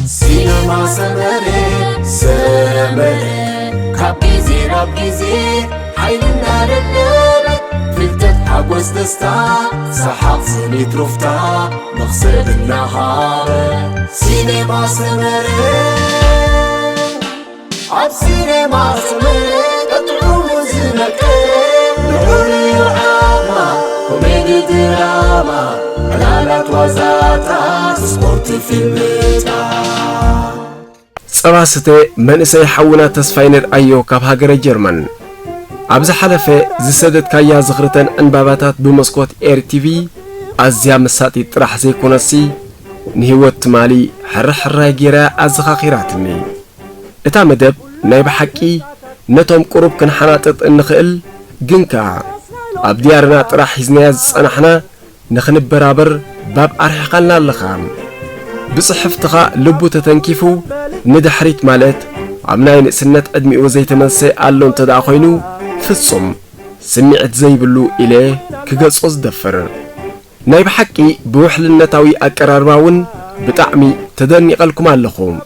سينما سمرة كابيزي رابيزي حيلنا رنب فلتت حقوس دستا سحق سنيت رفتا مخسد النهار سينما سمرة عب سينما سمرة تطعم زنك نقولي عاما كوميدي دراما ملالات وزاتات سبورت فيلمتا صباسته منسي حونا تسفاينر ايو كاب هاجر جرمن ابز حلفه زسدت كايا زخرتن انباباتات بمسكوت اير تي في ازيا مساتي طرح زي كونسي نهوت مالي حر غيرا ازخاخيراتني اتا مدب ناي بحقي نتوم قرب كنحناطط انخل جنكا ابديارنا طرح حزنياز صنحنا نخنبرابر باب ارحقنا لخام بصحفتها لبو تتنكيفو ندحريت مالت عمناي نسنت ادمي وزي تمنسي قالون تدع خوينو فصم سمعت زي بلو إليه كغصص دفر ناي بحقي بوحلنتاوي اقرارباون بطعمي تدني قلكم علخوم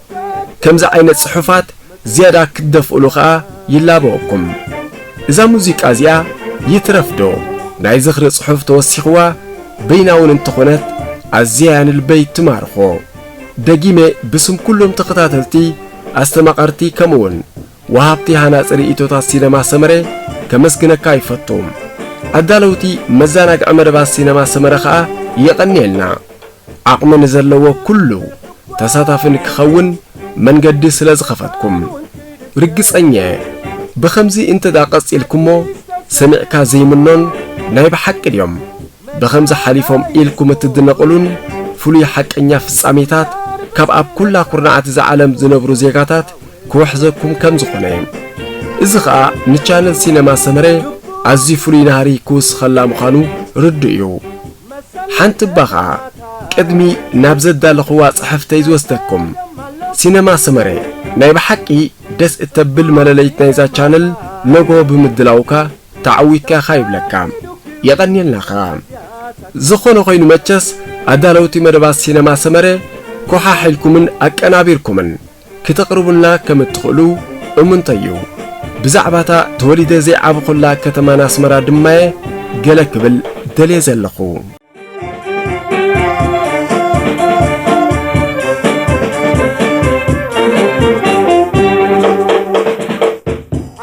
كمزا عينت صحفات زيادة كدفقلو خا يلابوكم اذا موزيقا زيا يترفدو ناي زخر صحف توسيخوا بيناون انتخونت عزيان البيت تمارخو دقيمة بسم كلهم تقطاتلتي استمقرتي كمون وهابتي هانا سريئتوتا السينما سمرة كمسكنكا يفتوم أدالوتي مزانك عمربا السينما سمرة خا يقنيلنا عقم نزلوا كله تساتفنك خون من قد سلز خفتكم رقص أنيا بخمزي انت داقص إلكمو سمعكا زي منون نايب حق اليوم بخمزة حليفهم إلكم تدنقلون فلي حق أنيا في الساميتات كاب أب كلها قرنعات زي عالم زنبرو زيقاتات كوحزكم كم زقنين إزخاء نتشانل سينما سمرة عزي فلي نهاري كوس خلا مخانو ردئيو حانت بخا كدمي نابزد دالخوات صحفتي زوستكم سينما سمرة نايب حقي دس اتبل ملاليت نايزا تشانل لغو بمدلاوكا تعويكا خايب لكام يغني لنا زخونو خينو متشس أدالوتي مدباس سينما سمرة كوحا حيلكمن أكنابيركمن كتقربنا كم تدخلوا أمنتيو بزعباتا توليد زي عبقلا كتمانا سمرا دماي قلق بل دلي زلخو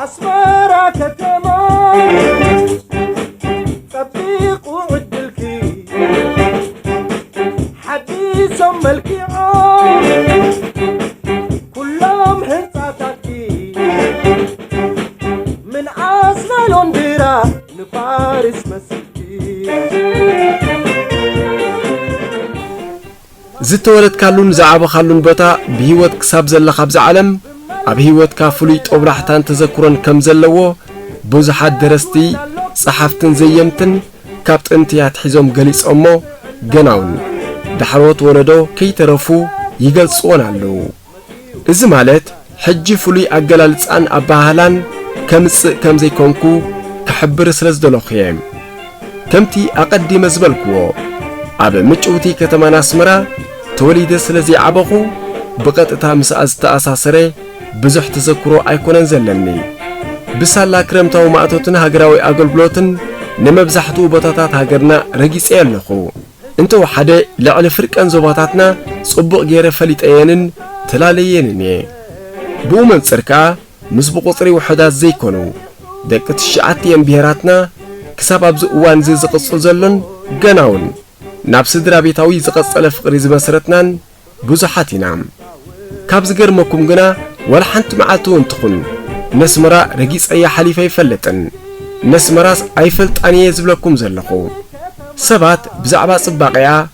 أسمرا كتما تطبيق وعدلكي حديث ملكي كلهم هنطاتكي من عاصنا لونديرا نفارس مسكي زتولد كالون زعب خالون بتا بهيوت كساب زل خبز عالم أبهيوت كافلي طبرحتان تذكرن كم زلوا بوزحات درستي صحفتن زيمتن كابت انتيات حزوم قليس أمو جناون دحروت ولدو كي ترفو يقلصون علو إذا مالت حجي فلي أقلالت عن أباهلان كم زي كونكو كحبر سلز دلو خيام كمتي أقدي مزبلكو أبا مجوتي كتمانا سمرا توليد سلزي عبخو بقت اتها مساز تأساسري بزح تذكرو أيكونن زلني بسالا كرمتاو مأتوتن هاقراوي أقل بلوتن نمبزحتو بطاتات هاقرنا رقيس يالخو انتو حدا لعلى فرق انزوباتاتنا صبق غير فليت ايانن تلاليينني بومن صركا مسبق قصري وحدات زي كونو دقت الشعاتين بهراتنا كساب ابز اوان زي زقصل زلون غناون ناب سدرا بيتاوي زقصل فقري زمسرتنان بزحاتينام كابز غرمكم غنا ولا حنت معاتو انتخون نسمرا رقيس اي حليفه يفلطن نسمراس ايفلط اني يزبلكم زلخو سبات بزعبا صباقيا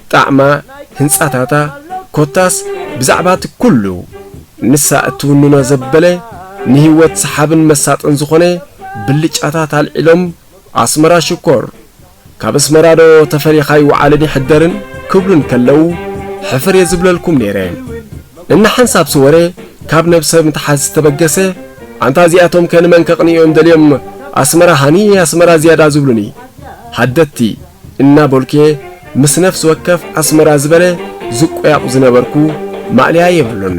طعما هنصاتاتا كوتاس بزعبات كله نساء توننا زبله نهوت سحابن مساطن زخونه بلጫታት አልዕሎም አስመራ ሽኮር ካብስመራዶ ተፈሪኻይ ወዓለኒ ሕደርን ክብሉን ከለው ሕፍር የዝብለልኩም ነይረ እና ሓንሳብ ስወሬ ካብ ነብሰብ ምትሓዝ ተበገሰ አንታ ዚያቶም ከንመን ከቅኒዮም ደልዮም አስመራ ሃኒ አስመራ ዚያዳ ዝብሉኒ حدتي إنا بولكي مس نفس وكف أسمر أزبلة ዝቆያቁ ዝነበርኩ ማዕልያ የብሉን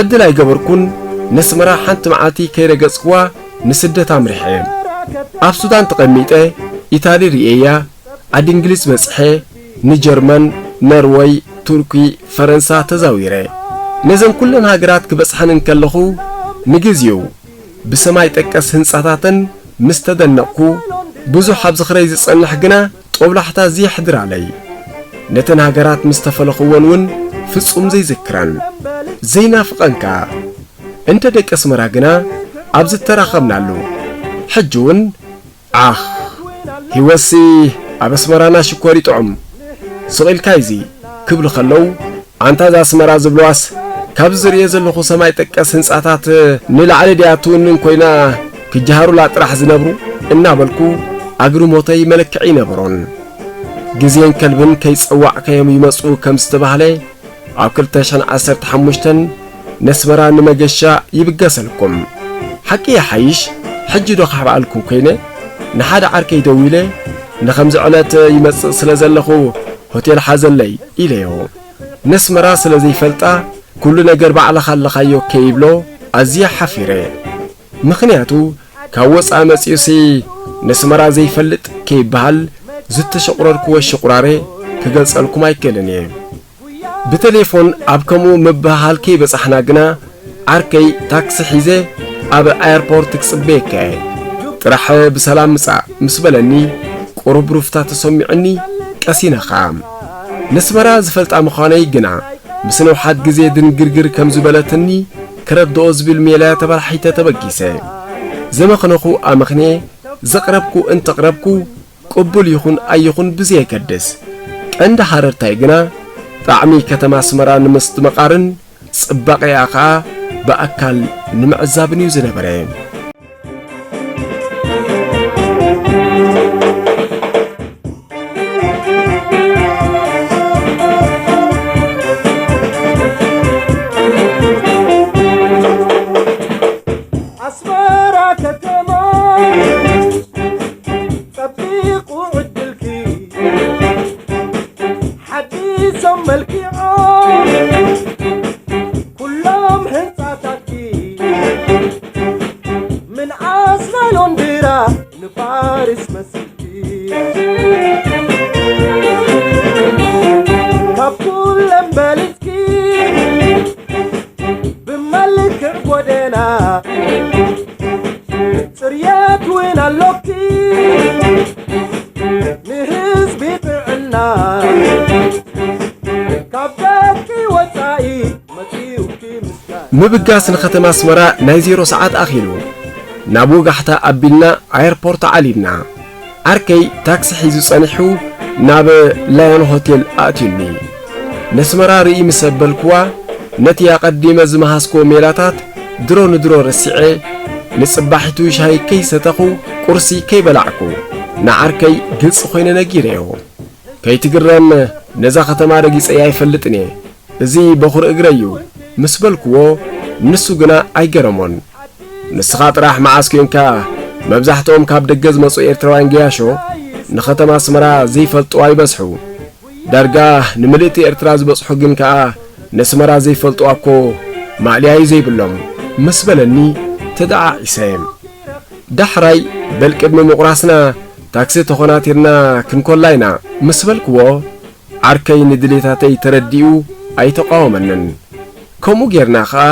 ዕድል ኣይገበርኩን ነስመራ ሓንቲ መዓልቲ ከይረገጽክዋ ንስደት ኣምሪሐ ኣብ ሱዳን ተቐሚጠ ኢታሊ ርኤያ ዓዲ እንግሊዝ በጽሐ ንጀርመን ኖርዌይ ቱርኪ ፈረንሳ ተዛዊረ ነዘን ኩለን ሃገራት ክበጽሐን ከለኹ ንግዚኡ ብሰማይ ጠቀስ ህንጻታትን ምስ ተደነቕኩ ብዙሕ ኣብ ዝኽረይ ዝጸንሕ ግና ጦብላሕታ ዝይሕድር ኣለይ ነተን ሃገራት ምስ ተፈለኽዎን እውን ፍጹም ዘይዝክረን ዘይናፍቐንካ እንተ ደቂ ኣስመራ ግና ኣብ ዝተራኸብናሉ ሕጂ እውን ኣኽ ህይወሲ ኣብ ኣስመራና ሽኮር ይጥዑም ስቒልካ ይዚ ክብሉ ኸለዉ ኣንታ ዛ ኣስመራ ዝብልዋስ ካብ ዝርየ ዘለኹ ሰማይ ጠቀስ ህንጻታት ንላዕሊ ድያቱንን ኮይና ክጀሃሩላ ጥራሕ ዝነብሩ እናበልኩ ኣግሪ ሞተይ መለክዒ ነበሮን ጊዜን ከልብን ከይጸዋዕከዮም ይመጹ ከም ዝተባህለ ኣብ 2015 ነስመራ ንመገሻ ይብገሰልኩም ሓቂ ይሓይሽ ሕጂ ዶ ካሕባልኩም ኮይነ ንሓደ ዓርከይ ደው ኢለ ንኸምዚ ዕለት ይመጽእ ስለ ዘለኹ ሆቴል ሓዘለይ ኢለዮ ነስመራ ስለ ዘይፈልጣ ኩሉ ነገር ባዕልኻ ኣለኻዮ ከይብሎ ኣዝያ ሓፊረ ምኽንያቱ ካብ ወፃእ መጺኡሲ ነስመራ ዘይፈልጥ ከይበሃል ዝተሸቁረርክዎ ሽቁራሬ ክገልጸልኩም ኣይከልን እየ ብቴሌፎን ኣብ ከምኡ ምብሃል ከይበጻሕና ግና ዓርከይ ታክሲ ሒዘ ኣብ ኣየርፖርት ክጽበየከ ጥራሕ ብሰላም ምጻእ ምስ በለኒ ቁሩብ ሩፍታ ተሰሚዑኒ ቀሲነኻ ነስመራ ዝፈልጣ ምዃነይ ግና ምስ ነውሓት ጊዜ ድንግርግር ከም ዝበለትኒ ክረድኦ ዝብል ሜልያ ተባልሒተ ተበጊሰ ዘመኽነኹ ኣመኽኔ ዘቕረብኩ እንተቕረብኩ ቅቡል ይኹን ኣይኹን ብዘየገድስ ቀንዲ ሓረርታይ ግና ጣዕሚ ከተማ ኣስመራ ንምስት መቓርን ጽባቐያ ኸዓ ብኣካል ንምዕዛብን እዩ ዝነበረ ምብጋስ ንኸተማ ኣስመራ ናይ 0 ሰዓት ኣኺሉ ናብ ወጋሕታ ኣቢልና ኣየርፖርት ዓሊድና ዓርከይ ታክሲ ሒዙ ጸኒሑ ናብ ላዮን ሆቴል ኣእትዩኒ ነስመራ ርኢ ምስ ኣበልክዋ ነቲ ኣቐዲመ ዝመሃስኮ ሜላታት ድሮ ንድሮ ረሲዐ ንጽባሒቱ ሻሂ ከይሰተኹ ቁርሲ ከይበላዕኩ ንዓርከይ ግልጽ ኾይነ ነጊረዮ ከይትግረም ነዛ ከተማ ረጊጸ ኣይፈልጥን እየ እዚ በኹር እግረ እዩ ምስ በልክዎ ንሱ ግና ኣይገረሞን ንስኻ ጥራሕ መዓስ ኮንካ መብዛሕትኦም ካብ ደገ ዝመጹ ኤርትራውያን ገያሾ ንኸተማ ኣስመራ ዘይፈልጡ ኣይበዝሑ ዳርጋ ንምልእቲ ኤርትራ ዝበጽሑ ግን ከኣ ነስመራ ዘይፈልጡ እኮ ማዕልያ ዘይብሎም ምስ በለኒ ተደዓዒሰ ዳሕራይ በልቅድሚ ምቑራስና ታክሲ ተኾናቲርና ክንኰላይና ምስ በልክዎ ዓርከይ ንድሌታተይ ተረዲኡ ኣይተቃወመንን ከምኡ ጌርና ኸኣ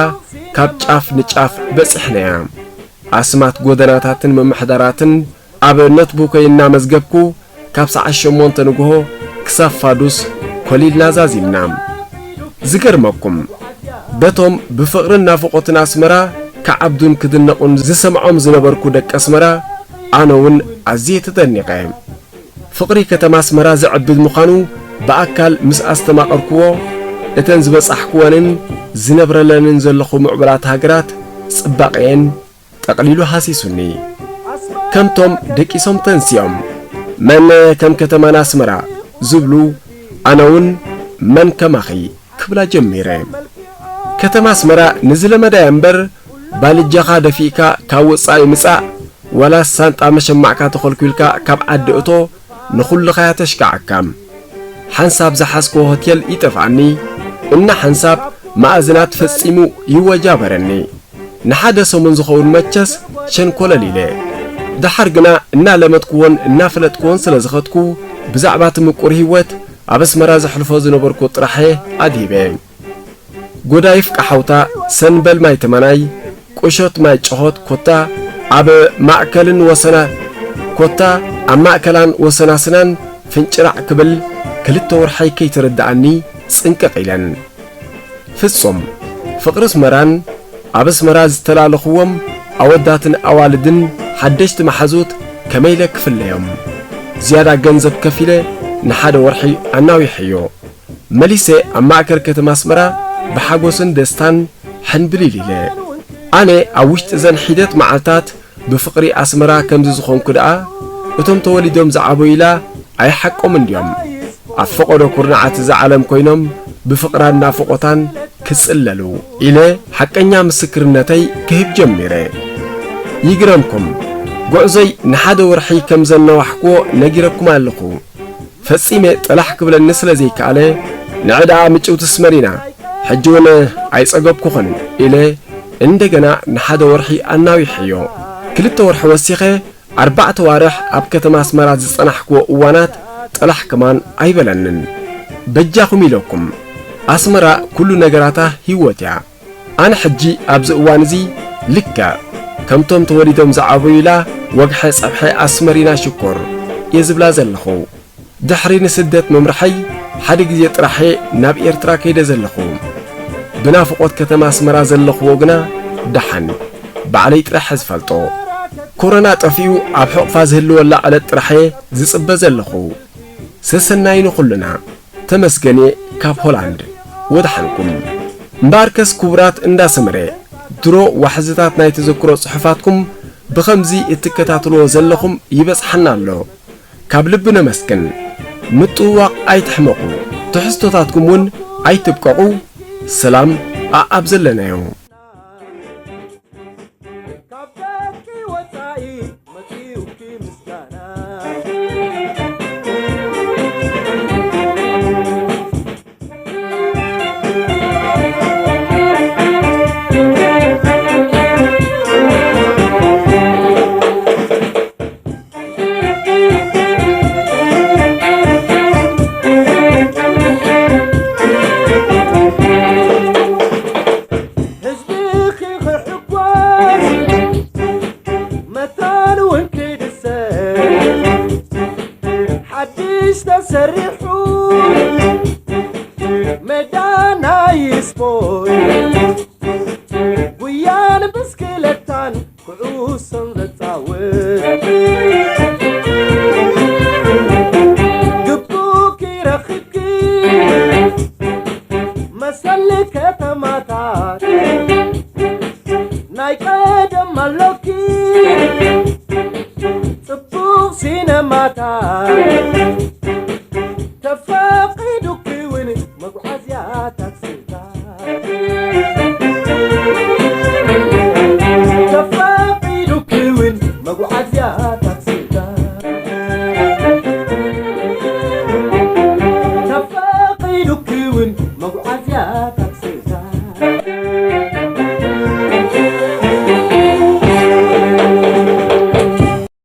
ካብ ጫፍ ንጫፍ በጺሕናያ ኣስማት ጎደናታትን መምሕዳራትን ኣብ ኖትቡከይ እናመዝገብኩ ካብ ሰዓት 8 ንግሆ ክሳብ ፋዱስ ኰሊልና ዛዚልና ዝገርመኩም በቶም ብፍቕርን ናፍቖትን ኣስመራ ከዓብዱን ክድነቑን ዝሰምዖም ዝነበርኩ ደቂ ኣስመራ ኣነ እውን ኣዝየ ተደኒቐ ፍቕሪ ከተማ ኣስመራ ዝዕብድ ምዃኑ ብኣካል ምስ ኣስተማቐርክዎ እተን ዝበጻሕክወንን ዝነብረለንን ዘለኹ ምዕብላት ሃገራት ጽባቐየን ጠቕሊሉ ሃሲሱኒ ከምቶም ደቂሶም ተንስዮም መን ከም ከተማና ኣስመራ ዝብሉ ኣነ እውን መን ከማኺ ክብላ ጀሚረ ከተማ ኣስመራ ንዝለመዳያ እምበር ባልጃኻ ደፊእካ ካብ ወጻኢ ምጻእ ወላ ሳንጣ መሸማዕካ ተኸልኪልካ ካብ ዓዲ እቶ ንኹልኻ ተሽካዓካ ሓንሳብ ዝሓስኮ ሆቴል ይጠፍዓኒ እና ሓንሳብ ማእዝናት ፈጺሙ ይወጃበረኒ ንሓደ ሰሙን ዝኸውን መቸስ ሸንኮለል ኢለ ድሓር ግና እናለመትኩዎን እናፈለጥኩዎን ስለ ዝኸትኩ ብዛዕባ ትምቁር ህይወት ኣብ ኣስመራ ዘሕልፎ ዝነበርኩ ጥራሐ ኣዲበ ጎዳይፍ ቃሓውታ ሰንበል ማይ ተመናይ ቁሾት ማይ ጮሆት ኮታ ኣብ ማእከልን ወሰና ኮታ ኣብ ማእከላን ወሰናስናን ፍንጭራዕ ክብል ክልተ ወርሓይ ከይትረዳእኒ ጽንቅቕ ኢለን ፍጹም ፍቕሪ ኣስመራን ኣብ ኣስመራ ዝተላለኽዎም ኣወዳትን ኣዋልድን ሓደሽቲ መሓዙት ከመይለ ክፍለዮም ዝያዳ ገንዘብ ከፊለ ንሓደ ወርሒ ኣናዊሕዮ መሊሴ ኣብ ማእከል ከተማ ኣስመራ ብሓጎስን ደስታን ሕንብሊል ኢለ ኣነ ኣብ ውሽጢ ዘን ሒደት መዓልታት ብፍቕሪ ኣስመራ ከምዚ ዝኾንኩ ደኣ እቶም ተወሊዶም ዝዓበዩላ ኣይሓቆም እንድዮም ኣብ ፈቆዶ ኩርናዓት ዝዓለም ኮይኖም ብፍቕራን ናፍቖታን ክጽለሉ ኢለ ሓቀኛ ምስክርነተይ ክህብ ጀሚረ ይግረምኩም ጉዕዞይ ንሓደ ወርሒ ከም ዘነዋሕክዎ ነጊረኩም ኣለኹ ፈጺመ ጥላሕ ክብለኒ ስለ ዘይከኣለ ንዕዳ ምጭውቲ ኣስመሪና ሕጂ እውን ኣይጸገብኩኽን ኢለ እንደገና ንሓደ ወርሒ ኣናዊሕዮ ክልተ ወርሒ ወሲኸ 4 ዋርሕ ኣብ ከተማ ኣስመራ ዝጸናሕክዎ እዋናት ጥላሕ ከማን ኣይበለንን በጃኹም ኢለኩም ኣስመራ ኩሉ ነገራታ ህይወት እያ ኣነ ሕጂ ኣብዚ እዋን እዚ ልካ ከምቶም ተወሊዶም ዝዓበዩላ ወግሐ ጸብሐ ኣስመሪና ሽኮር የዝብላ ዘለኹ ድሕሪ ንስደት መምርሐይ ሓደ ግዜ ጥራሐ ናብ ኤርትራ ከይደ ዘለኹ ብናፍቆት ከተማ ኣስመራ ዘለኽዎ ግና ደሓን ባዕለይ ጥራሕ ዝፈልጦ ኮሮና ጠፊኡ ኣብ ሕቕፋ ዝህልወላ ዕለት ጥራሐ ዝጽበ ዘለኹ ሰሰናይኑ ኹልና ተመስገኔ ካብ ሆላንድ ወድሓንኩም እምባርከስ ክቡራት እንዳሰመረ ድሮ ዋሕዝታት ናይ ተዘክሮ ጽሑፋትኩም ብኸምዚ እትከታተልዎ ዘለኹም ይበጽሐና ኣሎ ካብ ልቢ ነመስግን ምጥዋቕ ኣይትሕመቑ ትሕዝቶታትኩም እውን ኣይትብቀቑ ሰላም ኣብ ዘለናዮ Mata